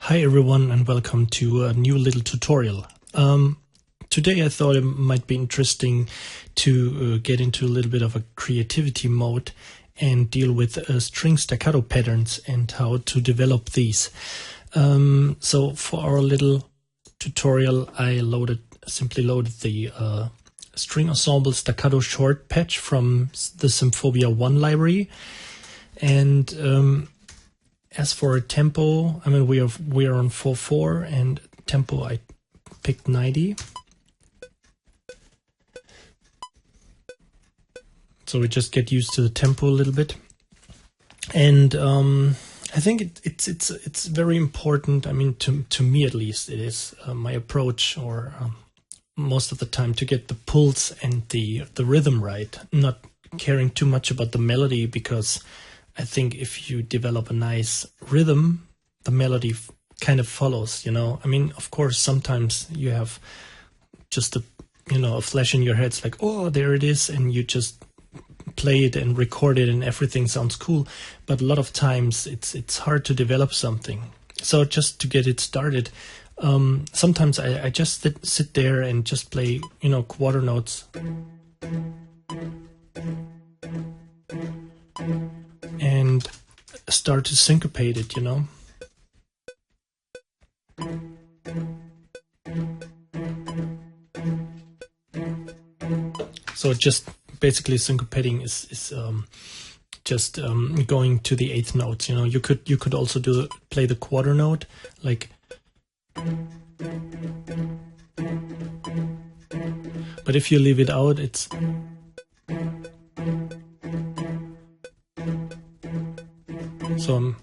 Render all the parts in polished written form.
Hi everyone and welcome to a new little tutorial. Today I thought it might be interesting to get into a little bit of a creativity mode and deal with string staccato patterns and how to develop these. So for our little tutorial I simply loaded the string ensemble staccato short patch from the Symphobia 1 library, and as for a tempo, I mean we are on 4/4 and tempo I picked 90. So we just get used to the tempo a little bit, and I think it's very important. I mean, to me at least, it is my approach, or most of the time, to get the pulse and the rhythm right. Not caring too much about the melody, because I think if you develop a nice rhythm, the melody kind of follows, you know. I mean, of course, sometimes you have just a flash in your head. It's like, oh, there it is, and you just play it and record it and everything sounds cool. But a lot of times it's hard to develop something. So just to get it started, sometimes I just sit there and just play, quarter notes. And start to syncopate it, So just basically syncopating is just going to the eighth notes. You could also play the quarter note, like. But if you leave it out, it's. So I'm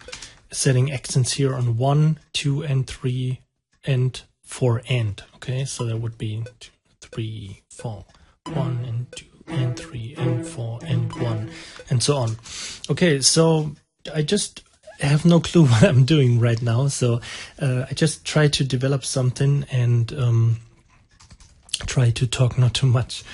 setting accents here on 1, 2, and 3, and 4, and. Okay, so that would be 2, 3, 4, 1, and 2, and 3, and 4, and 1, and so on. Okay, so I just have no clue what I'm doing right now. So I just try to develop something and try to talk not too much.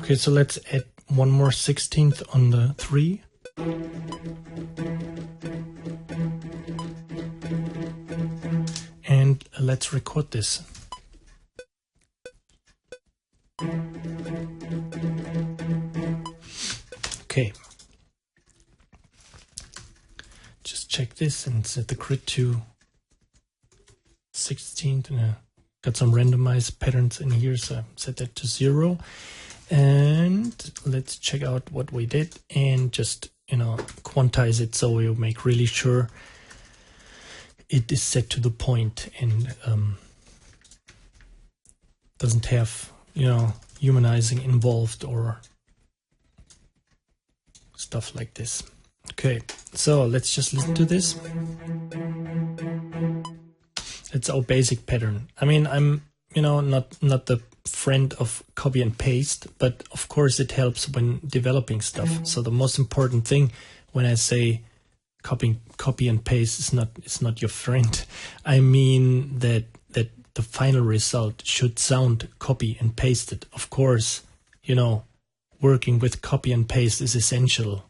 Okay, so let's add one more 16th on the 3. And let's record this. Okay. Just check this and set the grid to 16th. And got some randomized patterns in here, so I set that to 0. And let's check out what we did and just, quantize it so we'll make really sure it is set to the point and doesn't have, humanizing involved or stuff like this. Okay, so let's just listen to this. It's our basic pattern. I mean, I'm, not the friend of copy and paste, but of course it helps when developing stuff. So the most important thing when I say copy and paste is not your friend, I mean that the final result should sound copy and pasted. Of course, working with copy and paste is essential,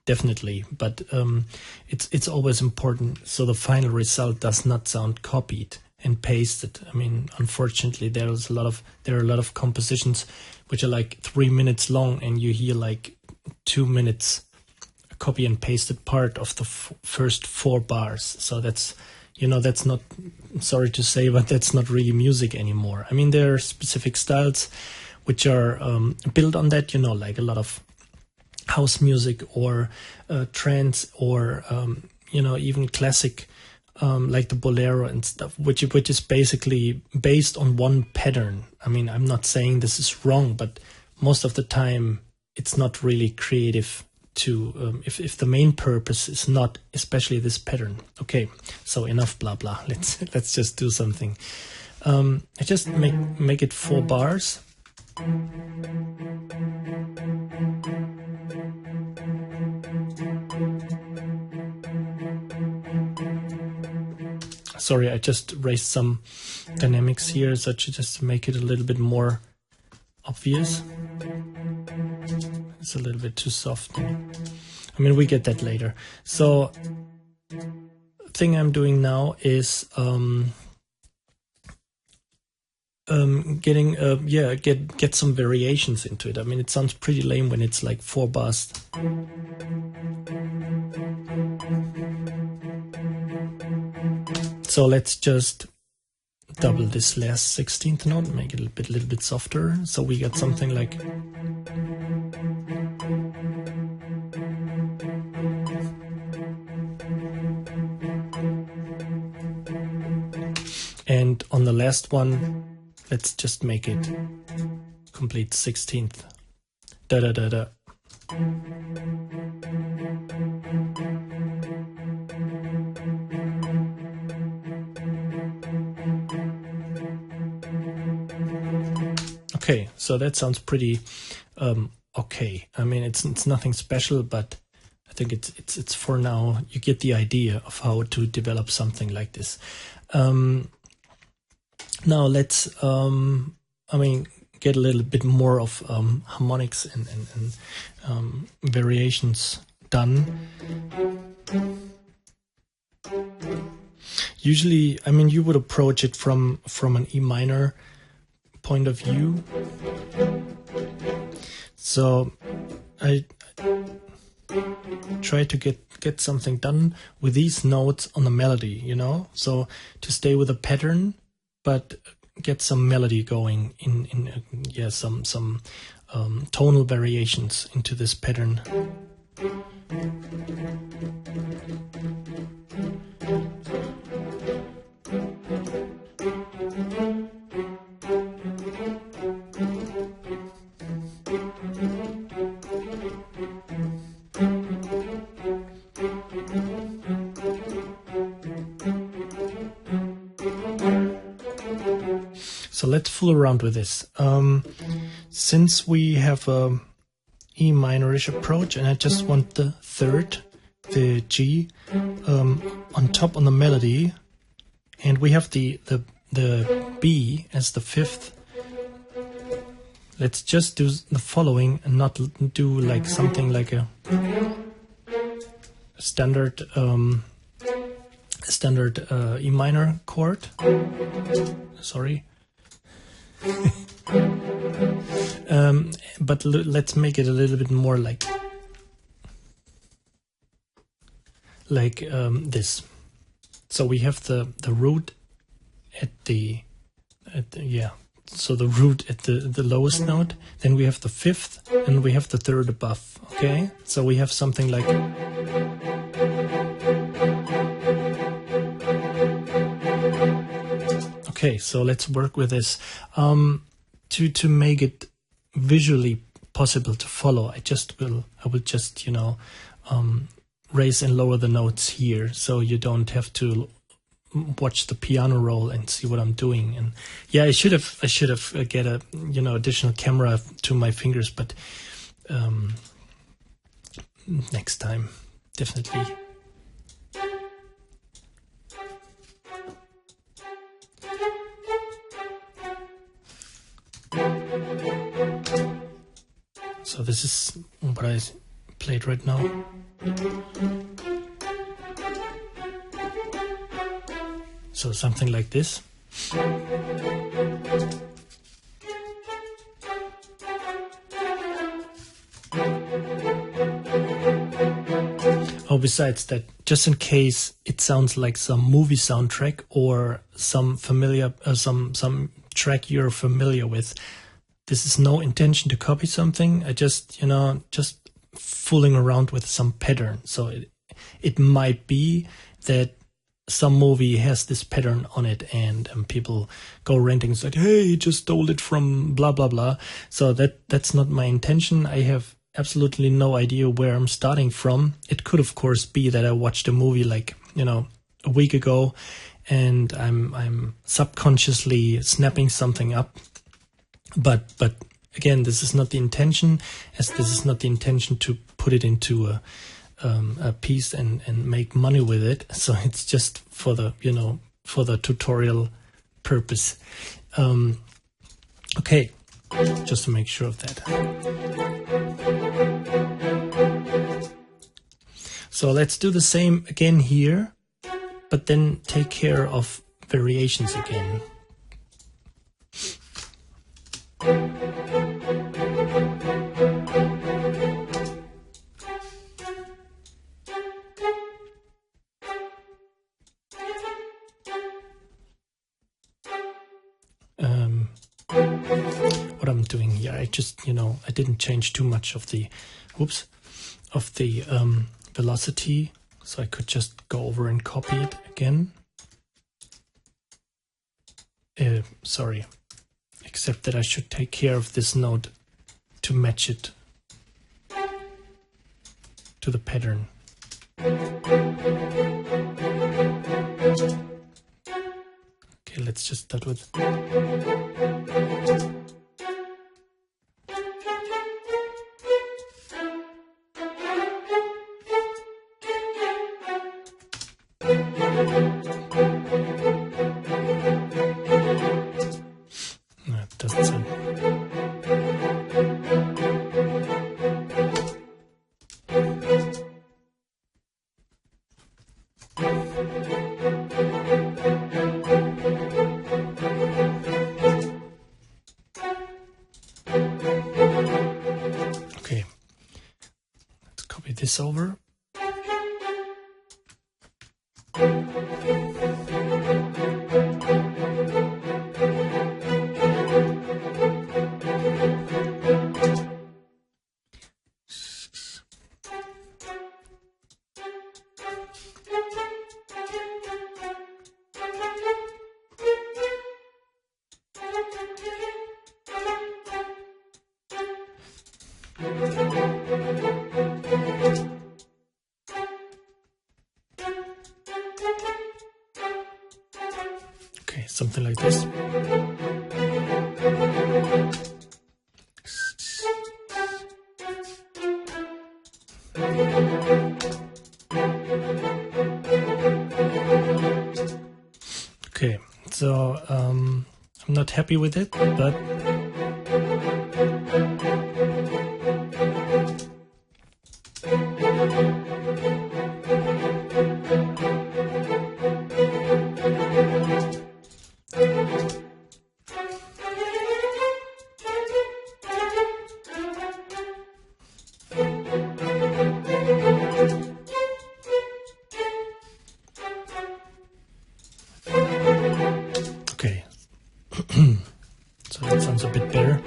definitely, but it's always important so the final result does not sound copied and pasted. I mean, unfortunately, there are a lot of compositions which are like 3 minutes long, and you hear like 2 minutes copy and pasted part of the first 4 bars. So that's not, sorry to say, but that's not really music anymore. I mean, there are specific styles which are built on that. Like a lot of house music or trance or even classic. Like the bolero and stuff, which is basically based on one pattern. I mean, I'm not saying this is wrong, but most of the time it's not really creative to if the main purpose is not especially this pattern. Okay, so enough blah blah. Let's just do something. I just make it 4 bars. sorry, I just raised some dynamics here, so just to make it a little bit more obvious. It's a little bit too soft. I mean, we get that later. So, thing I'm doing now is get some variations into it. I mean, it sounds pretty lame when it's like 4 bars. So let's just double this last 16th note, make it a little bit softer. So we got something like. And on the last one, let's just make it complete 16th. Da da da da. Okay, so that sounds pretty okay. I mean, it's nothing special, but I think it's for now. You get the idea of how to develop something like this. Now let's get a little bit more of harmonics and variations done. Usually, I mean, you would approach it from an E minor point of view. So I try to get something done with these notes on the melody, you know, so to stay with a pattern, but get some melody going in some tonal variations into this pattern. So let's fool around with this. Since we have a E minorish approach, and I just want the third, the G, on top on the melody, and we have the B as the fifth. Let's just do the following and not do like something like a standard E minor chord. Sorry. But let's make it a little bit more like this. So we have the root at the so the root at the lowest note, then we have the fifth, and we have the third above. Okay, so we have something like. Okay, so let's work with this. To make it visually possible to follow, I will just raise and lower the notes here, so you don't have to watch the piano roll and see what I'm doing. And yeah, I should have get a additional camera to my fingers, but next time definitely. So this is what I played right now. So something like this. Oh, besides that, just in case it sounds like some movie soundtrack or some familiar, some track you're familiar with, this is no intention to copy something. I just fooling around with some pattern. So it might be that some movie has this pattern on it, and people go ranting, like, "Hey, you just stole it from blah blah blah." So that's not my intention. I have absolutely no idea where I'm starting from. It could, of course, be that I watched a movie like a week ago, and I'm subconsciously snapping something up. But again, this is not the intention, as this is not the intention to put it into a piece and make money with it. So it's just for the for the tutorial purpose. Okay, just to make sure of that. So let's do the same again here, but then take care of variations again. What I'm doing here, I just, I didn't change too much of the, velocity, so I could just go over and copy it again. Sorry, except that I should take care of this node to match it to the pattern. Okay, let's just start with. No, it doesn't sound. Okay, let's copy this over. Okay, something like this. Okay, so I'm not happy with it, but okay. So that sounds a bit better.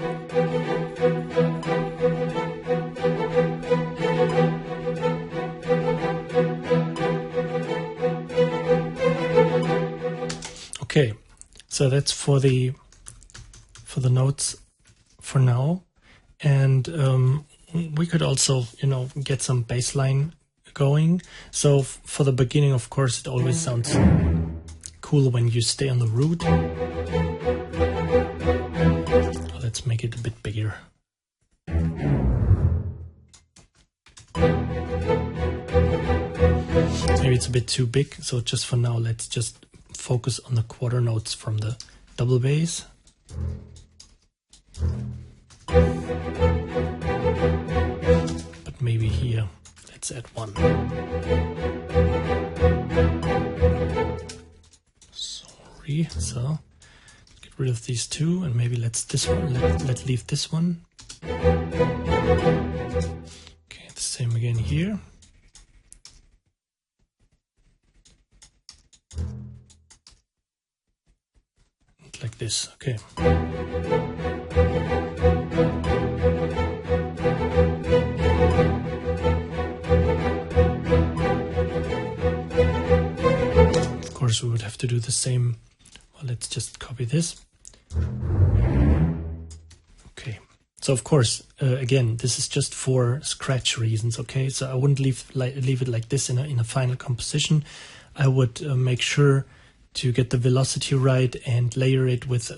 Okay, so that's for the notes for now, and we could also get some baseline going. So for the beginning, of course, it always sounds cool when you stay on the root. Let's make it a bit bigger. Maybe it's a bit too big, so just for now, let's just focus on the quarter notes from the double bass. But maybe here, let's add one. Sorry, so get rid of these two, and maybe let's leave this one. Okay, the same again here. Like this, okay. Of course, we would have to do the same. Well, let's just copy this. Okay. So of course, again, this is just for scratch reasons. Okay, so I wouldn't leave it like this in a final composition. I would make sure to get the velocity right and layer it with,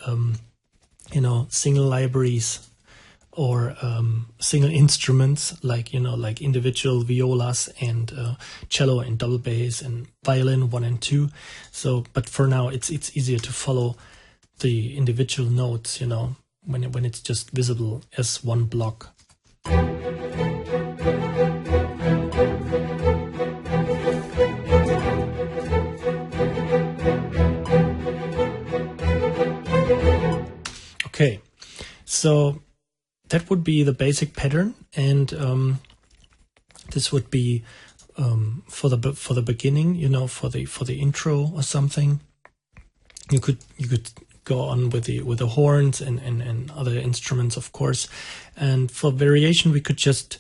single libraries or single instruments like like individual violas and cello and double bass and violin 1 and 2. So, but for now it's easier to follow the individual notes, when it's just visible as one block. Okay, so that would be the basic pattern, and this would be for the beginning, for the intro or something. You could go on with the horns and other instruments, of course. And for variation, we could just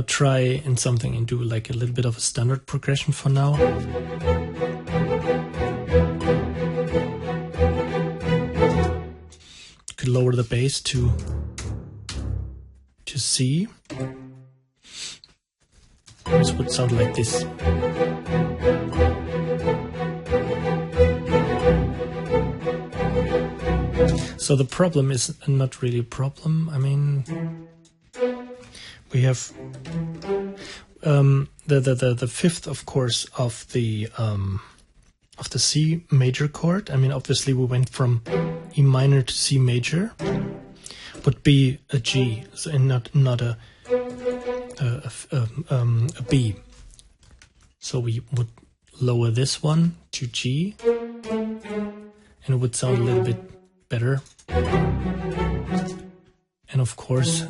try in something and do like a little bit of a standard progression for now. Could lower the bass to C. This would sound like this. So the problem is not really a problem. I mean, we have the fifth, of course, of the C major chord. I mean, obviously we went from E minor to C major. Would be a G, and not a B. So we would lower this one to G, and it would sound a little bit better. And of course,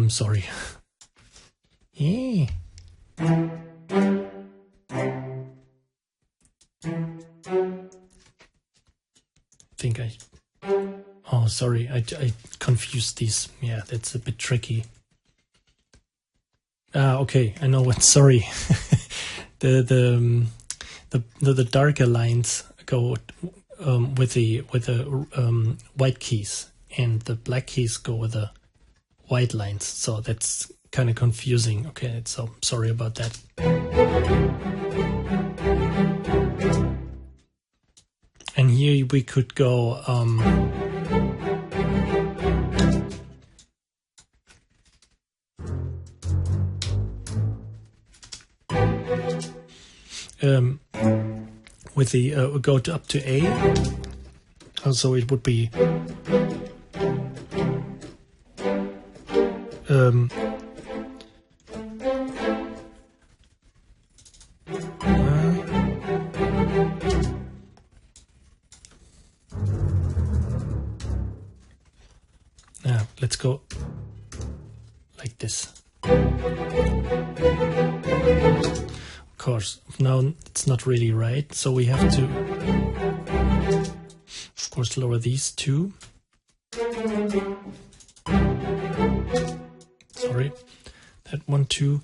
sorry. Yeah. Oh, sorry, I confused these. Yeah, that's a bit tricky. Okay, I know what. Sorry, the darker lines go with the white keys, and the black keys go with the white lines. So that's kind of confusing. Okay, so sorry about that. And here we could go. With the go up to A, so it would be let's go like this. Of course, now it's not really right, so we have to, of course, lower these two. Sorry, that one too,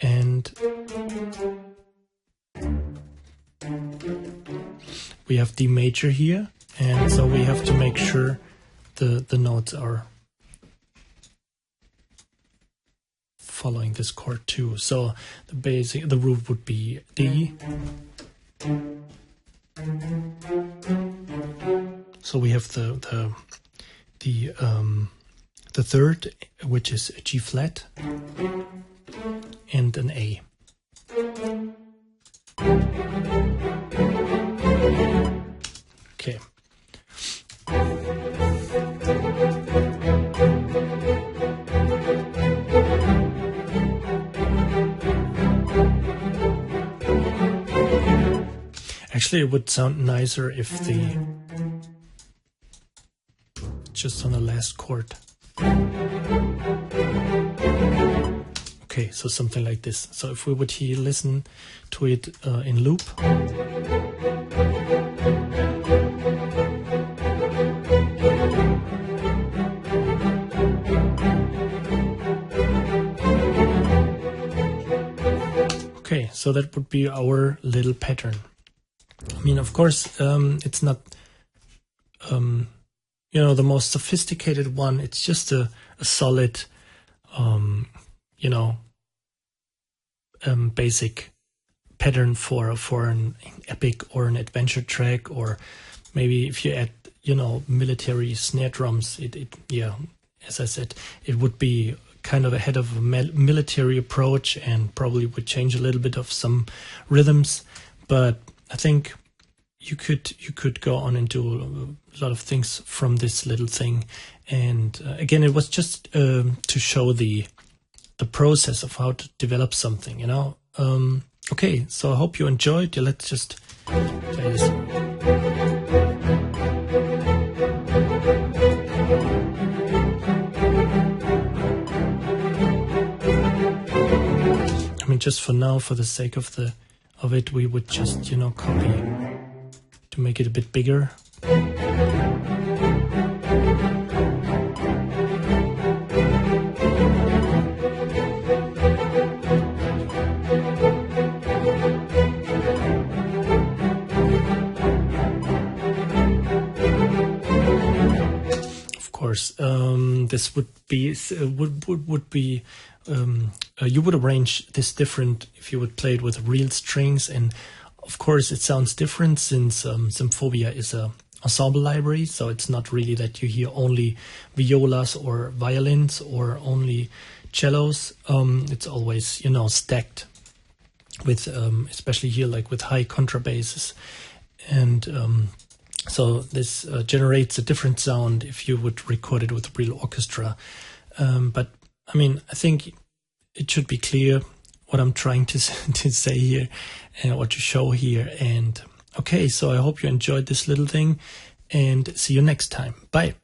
and we have D major here, and so we have to make sure the notes are following this chord too. So the root would be D. So we have the third, which is a G flat, and an A. Okay. Actually, it would sound nicer if just on the last chord. Okay, so something like this. So if we would here listen to it in loop. Okay, so that would be our little pattern. I mean, of course, it's not, the most sophisticated one. It's just a solid, basic pattern for an epic or an adventure track, or maybe if you add, military snare drums, as I said, it would be kind of ahead of a military approach and probably would change a little bit of some rhythms. But I think you could go on and do a lot of things from this little thing. And again, it was just to show the process of how to develop something, you know. Okay, so I hope you enjoyed. Yeah, let's just play this. I mean, just for now, for the sake of it, we would just, you know, copy to make it a bit bigger. Of course, this would be you would arrange this different if you would play it with real strings, and of course it sounds different since Symphobia is a ensemble library, so it's not really that you hear only violas or violins or only cellos. It's always, you know, stacked with especially here, like with high contrabasses, and so this generates a different sound if you would record it with real orchestra. But I mean, I think it should be clear what I'm trying to say here and what to show here. And okay, so I hope you enjoyed this little thing, and see you next time. Bye.